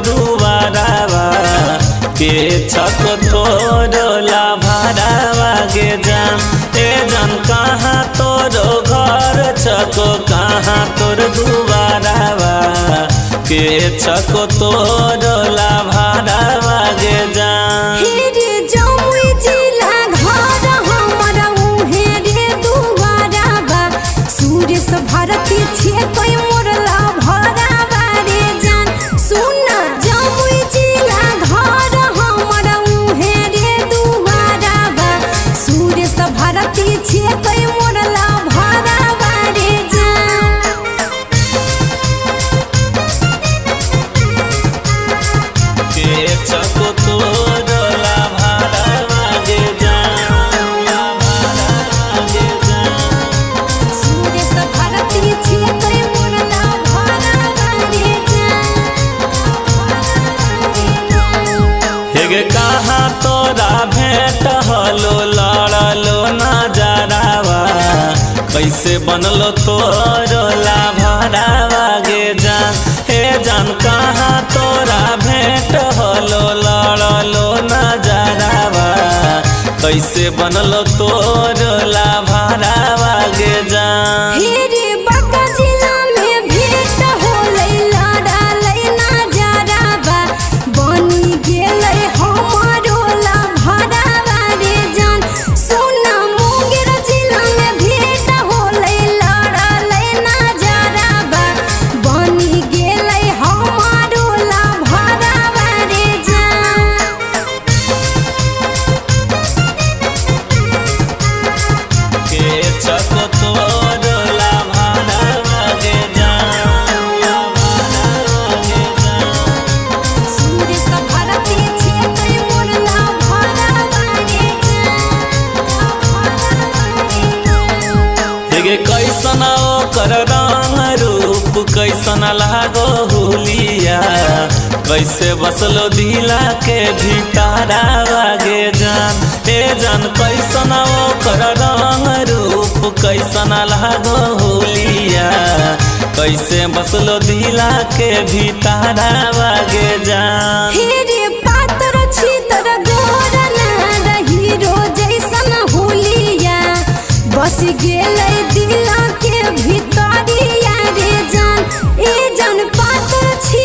दुआरावा के छक तोरला भारावा गे जान। ए जान कहाँ तोरो घर छक कहाँ तोर दुआरावा के छक तोरला भारावा गे जान। भारती छे कोई मोरला भरावा रे जान। सुन जमुई जिला घर हमर उहे रे दुआरावा सुरेश भारती छे कोई मोरला भरावा रे जान। के छक तोरला भारावा गे जान। हेगे कहाँ तोरा भेंट हलो लड़लो नजरावा कैसे बनलो तोरला भरावा गे जान। हे जान कहाँ तोरा भेंट हलो लड़लो नजरावा कैसे बनलो तोरला भरावा गे जान। कैसन ओकर रंग रूप कैसन लागो हुलिया कैसे बसलो दिला के भीतरावा गे जान। ए जान कैसन ओकर रंग रूप कैसन लागो हुलिया कैसे बसलो दिला के भीतरावा गे जान। बस गेलै दिला के भीतरिया रे जान। ए जान पातर छी